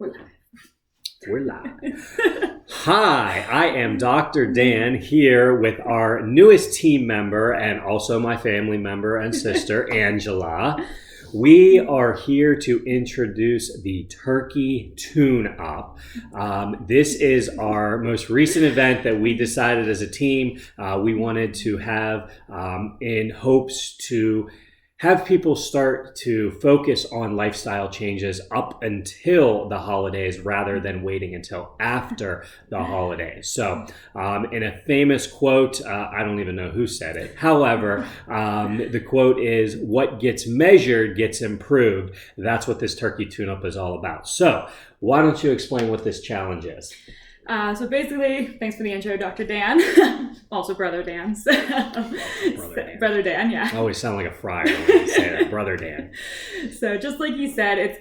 We're live. We're live. Hi, I am Dr. Dan here with our newest team member and also my family member and sister, Angela. We are here to introduce the Turkey Tune-Up. This is our most recent event that we decided as a team we wanted to have in hopes to have people start to focus on lifestyle changes up until the holidays rather than waiting until after the holidays. So in a famous quote, I don't even know who said it. However, the quote is, "What gets measured gets improved." That's what this Turkey Tune-Up is all about. So why don't you explain what this challenge is? So basically, thanks for the intro, Dr. Dan. Also Brother Dan. Brother Dan, yeah. I always sound like a friar when you say that, Brother Dan. So just like you said, it's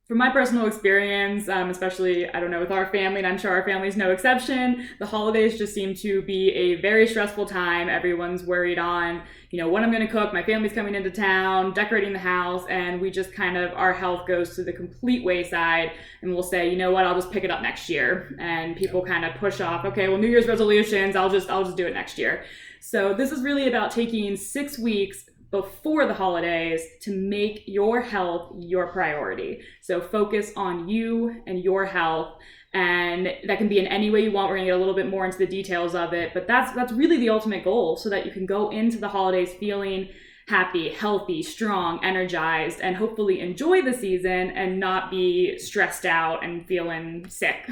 from my personal experience, especially, I don't know, with our family, and I'm sure our family is no exception, the holidays just seem to be a very stressful time. Everyone's worried on, what I'm going to cook, my family's coming into town, decorating the house, and we just kind of, our health goes to the complete wayside, and we'll say, you know what, I'll just pick it up next year. And people kind of push off, okay, well, New Year's resolutions, I'll just do it next year. So this is really about taking 6 weeks before the holidays to make your health your priority. So focus on you and your health, and that can be in any way you want. We're gonna get a little bit more into the details of it, but that's really the ultimate goal, so that you can go into the holidays feeling happy, healthy, strong, energized, and hopefully enjoy the season and not be stressed out and feeling sick.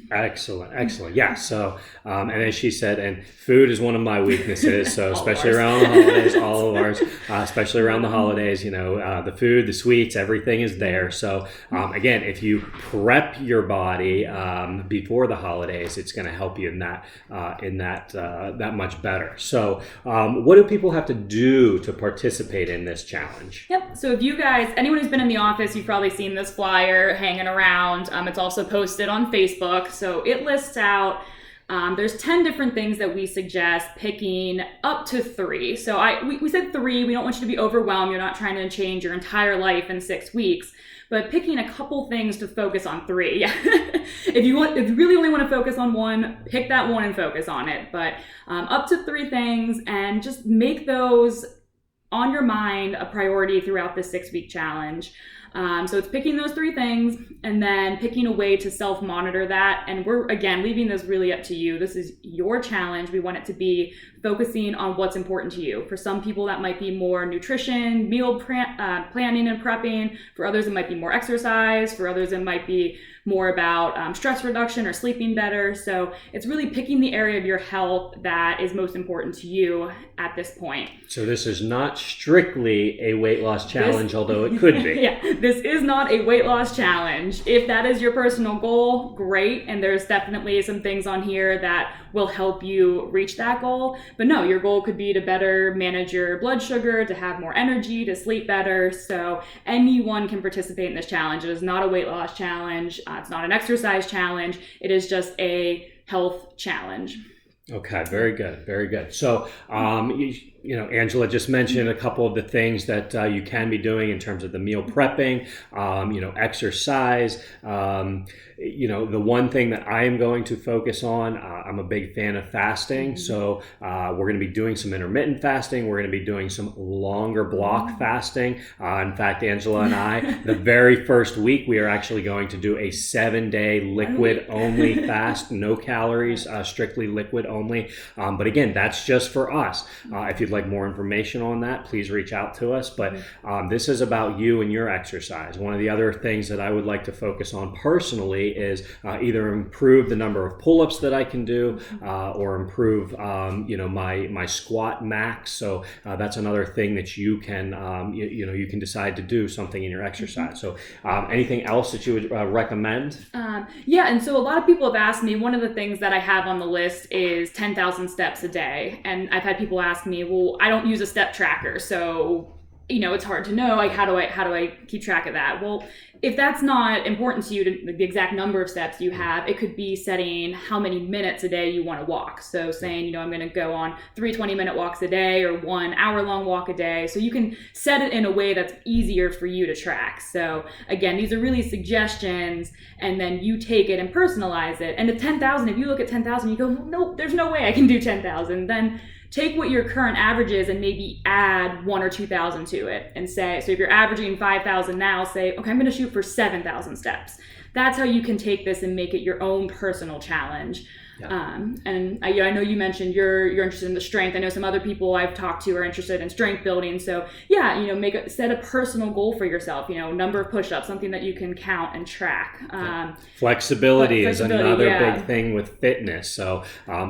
Excellent. Yeah. So, and as she said, and food is one of my weaknesses. So, especially around the holidays, all of ours, especially around the holidays, the food, the sweets, everything is there. So, again, if you prep your body before the holidays, it's going to help you in that much better. So, what do people have to do to participate in this challenge? Yep. So, if you guys, anyone who's been in the office, you've probably seen this flyer hanging around. It's also posted on Facebook. So it lists out, there's 10 different things that we suggest picking up to 3. So we said 3, we don't want you to be overwhelmed. You're not trying to change your entire life in 6 weeks, but picking a couple things to focus on 3. Yeah. If you really only want to focus on 1, pick that one and focus on it. But up to 3 things, and just make those on your mind a priority throughout the 6-week challenge. So it's picking those 3 things and then picking a way to self-monitor that. And we're, again, leaving this really up to you. This is your challenge. We want it to be focusing on what's important to you. For some people, that might be more nutrition, meal planning and prepping. For others, it might be more exercise. For others, it might be more about stress reduction or sleeping better. So it's really picking the area of your health that is most important to you at this point. So this is not strictly a weight loss challenge, although it could be. Yeah, this is not a weight loss challenge. If that is your personal goal, great. And there's definitely some things on here that will help you reach that goal. But no, your goal could be to better manage your blood sugar, to have more energy, to sleep better. So anyone can participate in this challenge. It is not a weight loss challenge. It's not an exercise challenge. It is just a health challenge. Okay, very good. So, Angela just mentioned a couple of the things that you can be doing in terms of the meal prepping, exercise. The one thing that I am going to focus on, I'm a big fan of fasting. So we're going to be doing some intermittent fasting. We're going to be doing some longer block fasting. In fact, Angela and I, the very first week, we are actually going to do a 7-day liquid only fast, no calories, strictly liquid only. But again, that's just for us. If you'd like more information on that, please reach out to us. But this is about you and your exercise. One of the other things that I would like to focus on personally is either improve the number of pull-ups that I can do or improve my squat max. So that's another thing that you can you can decide to do something in your exercise. So anything else that you would recommend? And so a lot of people have asked me, one of the things that I have on the list is 10,000 steps a day. And I've had people ask me, well, I don't use a step tracker, so it's hard to know, like, how do I keep track of that? Well, if that's not important to you, to the exact number of steps you have, it could be setting how many minutes a day you want to walk. So saying, I'm going to go on 3 20-minute walks a day or 1 hour-long walk a day. So you can set it in a way that's easier for you to track. So again, these are really suggestions, and then you take it and personalize it. And if 10,000, if you look at 10,000, you go, nope, there's no way I can do 10,000. Then take what your current average is and maybe add 1 or 2,000 to it and say, so if you're averaging 5,000 now, say, okay, I'm going to shoot for 7,000 steps. That's how you can take this and make it your own personal challenge. Yeah. And I know you mentioned you're interested in the strength. I know some other people I've talked to are interested in strength building. So yeah, set a personal goal for yourself. Number of push-ups, something that you can count and track. Flexibility is another big thing with fitness. So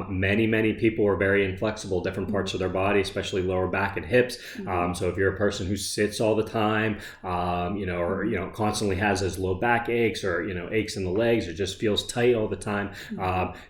many people are very inflexible, different parts of their body, especially lower back and hips. So if you're a person who sits all the time, or constantly has those low back aches, or aches in the legs, or just feels tight all the time,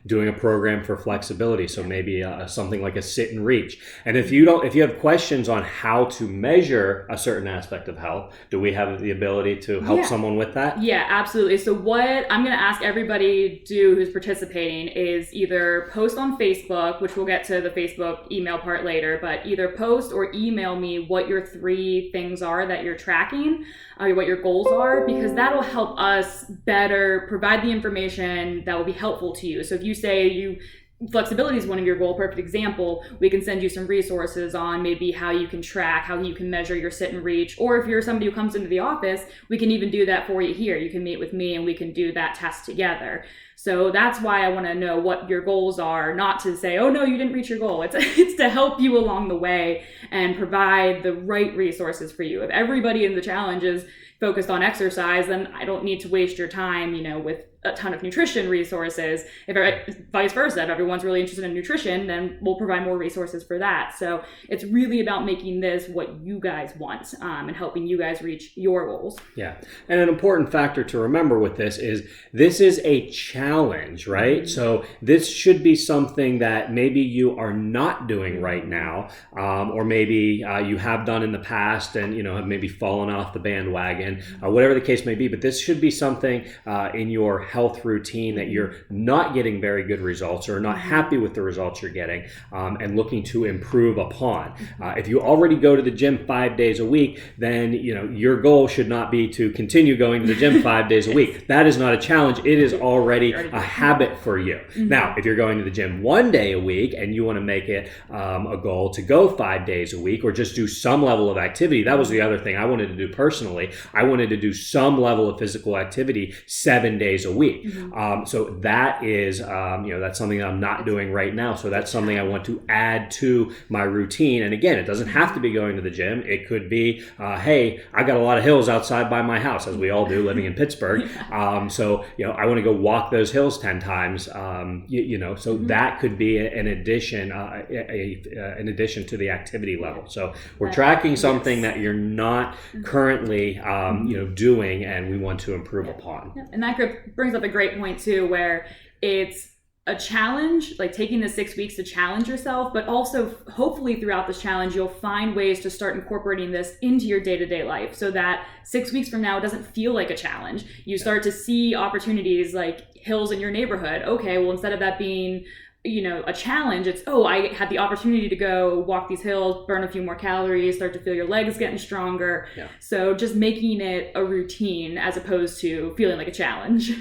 doing a program for flexibility. So maybe something like a sit and reach. And if you have questions on how to measure a certain aspect of health, do we have the ability to help someone with that? Yeah, absolutely. So what I'm going to ask everybody to do who's participating is either post on Facebook, which we'll get to the Facebook email part later, but either post or email me what your 3 things are that you're tracking, what your goals are, because that'll help us better provide the information that will be helpful to you. So if you say flexibility is one of your goals, perfect example, we can send you some resources on maybe how you can track, how you can measure your sit and reach. Or if you're somebody who comes into the office, we can even do that for you here. You can meet with me and we can do that test together. So that's why I want to know what your goals are, not to say, oh no, you didn't reach your goal. It's to help you along the way and provide the right resources for you. If everybody in the challenge is focused on exercise, then I don't need to waste your time, with a ton of nutrition resources. If vice versa, if everyone's really interested in nutrition, then we'll provide more resources for that. So it's really about making this what you guys want, and helping you guys reach your goals. Yeah. And an important factor to remember with this is a challenge, right? So this should be something that maybe you are not doing right now, or maybe you have done in the past and, have maybe fallen off the bandwagon, whatever the case may be. But this should be something in your health routine that you're not getting very good results or not happy with the results you're getting, and looking to improve upon. If you already go to the gym 5 days a week, then your goal should not be to continue going to the gym 5 days a week. That is not a challenge. It is already a habit for you. Now, if you're going to the gym 1 day a week and you want to make it a goal to go 5 days a week, or just do some level of activity, that was the other thing I wanted to do personally. I wanted to do some level of physical activity 7 days a week. So that is, that's something that I'm not doing right now. So that's something I want to add to my routine. And again, it doesn't have to be going to the gym. It could be, hey, I got a lot of hills outside by my house, as we all do living in Pittsburgh. So, I want to go walk those hills 10 times, so that could be an addition, in addition to the activity level. So we're tracking something that you're not currently, doing, and we want to improve upon. And that brings up a great point too, where it's a challenge, like taking the 6 weeks to challenge yourself, but also hopefully throughout this challenge, you'll find ways to start incorporating this into your day-to-day life so that 6 weeks from now, it doesn't feel like a challenge. You start to see opportunities like hills in your neighborhood. Okay, well, instead of that being a challenge, it's, I had the opportunity to go walk these hills, burn a few more calories, start to feel your legs getting stronger. So just making it a routine as opposed to feeling like a challenge.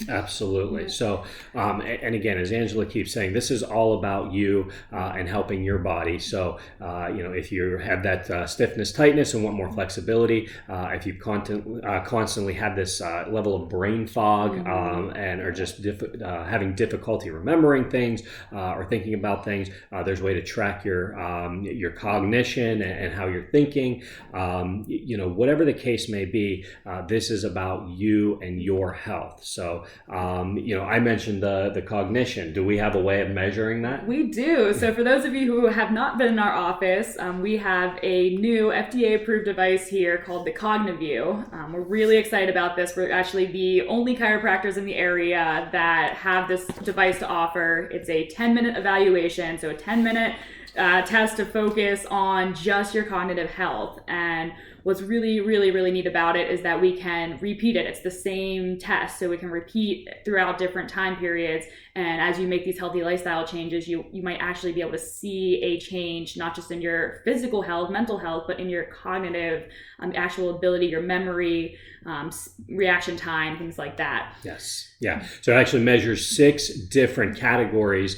Absolutely. So, and again, as Angela keeps saying, this is all about you and helping your body. So, if you have that stiffness, tightness, and want more flexibility, if you constantly have this level of brain fog and are just having difficulty remembering things or thinking about things, there's a way to track your cognition and how you're thinking. Whatever the case may be, this is about you and your health. So, I mentioned the cognition. Do we have a way of measuring that? We do. So for those of you who have not been in our office, we have a new FDA-approved device here called the CogniView. We're really excited about this. We're actually the only chiropractors in the area that have this device to offer. It's a 10-minute evaluation, so a 10-minute test to focus on just your cognitive health. And what's really, really, really neat about it is that we can repeat it. It's the same test, so we can repeat throughout different time periods. And as you make these healthy lifestyle changes, you might actually be able to see a change, not just in your physical health, mental health, but in your cognitive, actual ability, your memory, reaction time, things like that. Yes. Yeah. So it actually measures 6 different categories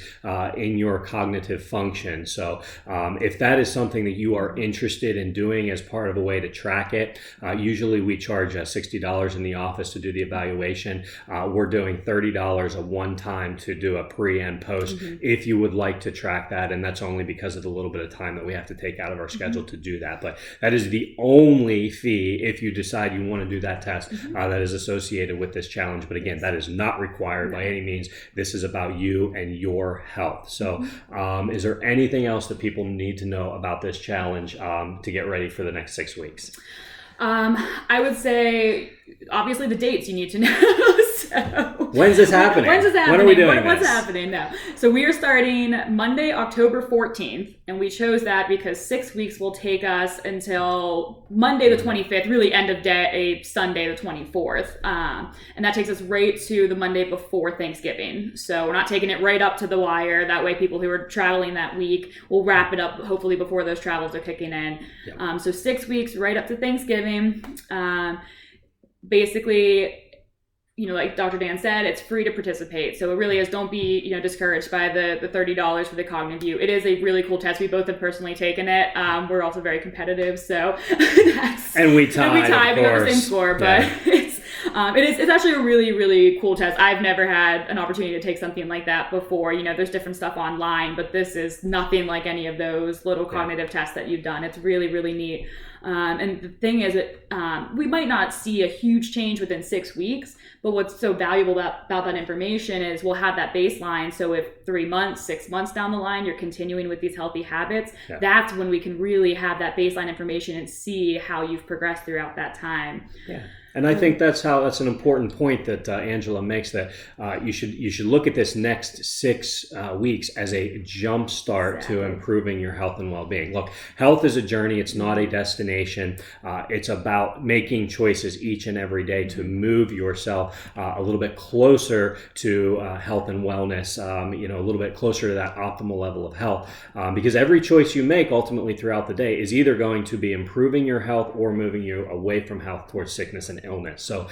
in your cognitive function. So if that is something that you are interested in doing as part of a way to track it, usually we charge $60 in the office to do the evaluation. We're doing $30 a one-time to do a pre and post if you would like to track that. And that's only because of the little bit of time that we have to take out of our schedule to do that. But that is the only fee if you decide you want to do that test that is associated with this challenge. But again, that is not required by any means. This is about you and your health. So is there anything else that people need to know about this challenge to get ready for the next 6 weeks? I would say, obviously, the dates you need to know. So, when's this happening? When's this happening? When are we doing What's happening now? So we are starting Monday, October 14th, and we chose that because 6 weeks will take us until Monday the 25th, really end of day, Sunday the 24th. And that takes us right to the Monday before Thanksgiving. So we're not taking it right up to the wire. That way people who are traveling that week will wrap it up hopefully before those travels are kicking in. Yep. So 6 weeks right up to Thanksgiving. Basically, like Dr. Dan said, it's free to participate. So it really is, don't be, discouraged by the $30 for the cognitive view. It is a really cool test. We both have personally taken it. We're also very competitive. So and we tied, we got the same score, but it's actually a really, really cool test. I've never had an opportunity to take something like that before. There's different stuff online, but this is nothing like any of those little cognitive tests that you've done. It's really, really neat. And the thing is that we might not see a huge change within 6 weeks, but what's so valuable about that information is we'll have that baseline. So if 3 months, 6 months down the line, you're continuing with these healthy habits, that's when we can really have that baseline information and see how you've progressed throughout that time. Yeah. And I think that's an important point that Angela makes, that you should look at this next 6 weeks as a jump start to improving your health and well-being. Look, health is a journey. It's not a destination. It's about making choices each and every day to move yourself a little bit closer to health and wellness, a little bit closer to that optimal level of health. Because every choice you make ultimately throughout the day is either going to be improving your health or moving you away from health towards sickness and illness. So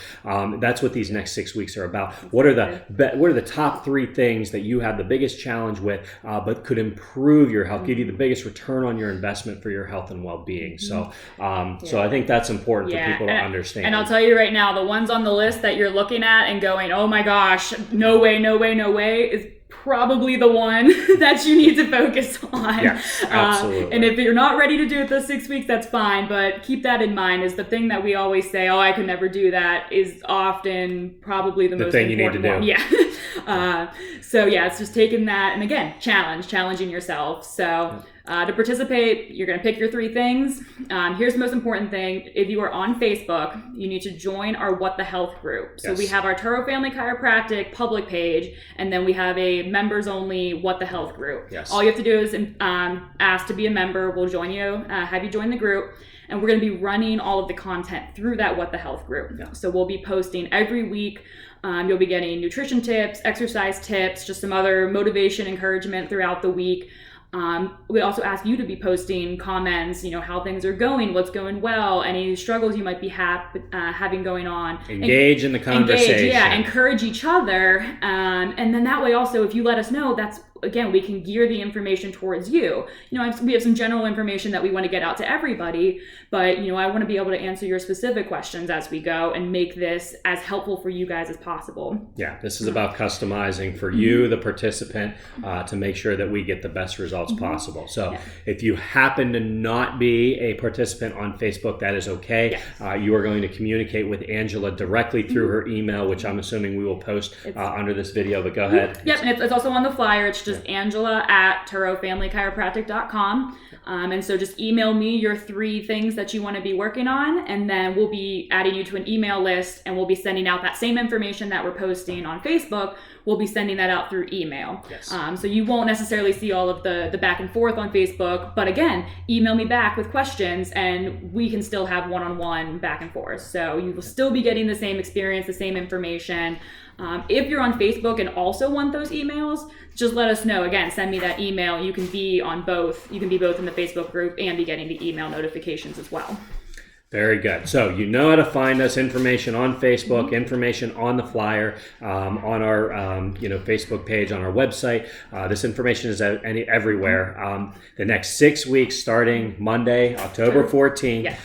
that's what these next 6 weeks are about. What are the top 3 things that you have the biggest challenge with, but could improve your health, give you the biggest return on your investment for your health and well-being? So I think that's important for people to understand. And I'll tell you right now, the ones on the list that you're looking at and going, oh my gosh, no way, no way, no way, is probably the one that you need to focus on. Yes, absolutely. And if you're not ready to do it those 6 weeks, that's fine. But keep that in mind, is the thing that we always say, oh, I could never do that, is often probably the most thing important you need to one. Yeah. So it's just taking that, and again, challenging yourself. So to participate, you're going to pick your 3 things. Here's the most important thing. If you are on Facebook, you need to join our What the Health group. So we have our Turo Family Chiropractic public page, and then we have a members only What the Health group. Yes. All you have to do is ask to be a member. We'll join you, have you join the group. And we're going to be running all of the content through that What the Health group. Yeah. So we'll be posting every week. You'll be getting nutrition tips, exercise tips, just some other motivation, encouragement throughout the week. We also ask you to be posting comments, how things are going, what's going well, any struggles you might be having going on. Engage in the conversation. Encourage each other. And then that way also, if you let us know, again, we can gear the information towards you. We have some general information that we want to get out to everybody, but, I want to be able to answer your specific questions as we go and make this as helpful for you guys as possible. Yeah, this is about customizing for you, the participant, to make sure that we get the best results possible. So if you happen to not be a participant on Facebook, that is okay. Yes. You are going to communicate with Angela directly through her email, which I'm assuming we will post under this video, but go ahead. Yep, and it's also on the flyer. It's just Angela@TuroFamilyChiropractic.com. And so just email me your 3 things that you want to be working on, and then we'll be adding you to an email list, and we'll be sending out that same information that we're posting on Facebook. We'll be sending that out through email. Yes. So you won't necessarily see all of the back and forth on Facebook, but again, email me back with questions and we can still have one-on-one back and forth. So you will still be getting the same experience, the same information. If you're on Facebook and also want those emails, just let us know. Again, send me that email. You can be on both. You can be both in the Facebook group and be getting the email notifications as well. Very good. So you know how to find us, information on Facebook, information on the flyer, on our Facebook page, on our website. This information is everywhere. The next 6 weeks, starting Monday, October 14th, Yes.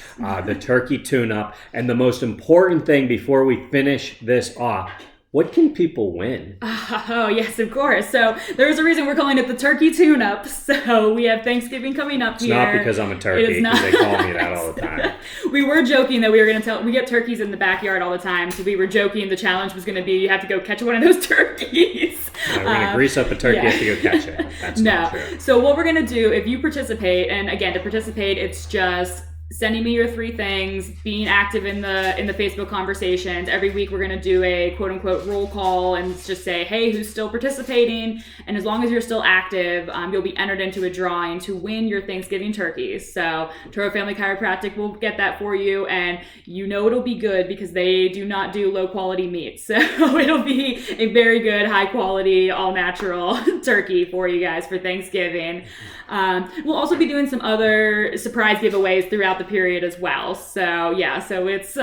The turkey tune-up. And the most important thing before we finish this off, what can people win? Oh, yes, of course. So there's a reason we're calling it the turkey tune-up. So we have Thanksgiving coming up here. It's not because I'm a turkey, because they call me that all the time. We were joking that we were going to we get turkeys in the backyard all the time. So we were joking the challenge was going to be you have to go catch one of those turkeys. We're going to grease up a turkey, you have to go catch it. That's not true. So what we're going to do, if you participate, and again, to participate, it's just sending me your 3 things, being active in the Facebook conversations. Every week we're going to do a quote unquote roll call and just say, hey, who's still participating? And as long as you're still active, you'll be entered into a drawing to win your Thanksgiving turkeys. So Turo Family Chiropractic will get that for you, and it'll be good because they do not do low quality meat. So it'll be a very good, high quality, all natural turkey for you guys for Thanksgiving. We'll also be doing some other surprise giveaways throughout the period as well. So it's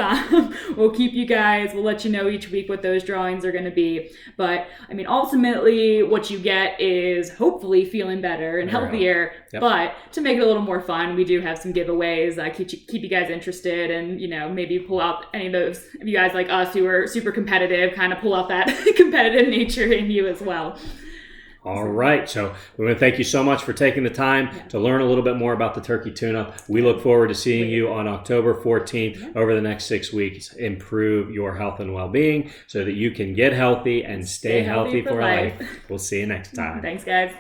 we'll keep you guys, we'll let you know each week what those drawings are going to be. But I mean, ultimately what you get is hopefully feeling better and healthier. Yep. But to make it a little more fun, we do have some giveaways, keep you guys interested, and maybe pull out any of those of you guys like us who are super competitive, kind of pull out that competitive nature in you as well. All right. So we want to thank you so much for taking the time to learn a little bit more about the turkey tune-up. We look forward to seeing you on October 14th over the next 6 weeks. Improve your health and well-being so that you can get healthy and stay healthy for life. We'll see you next time. Thanks, guys.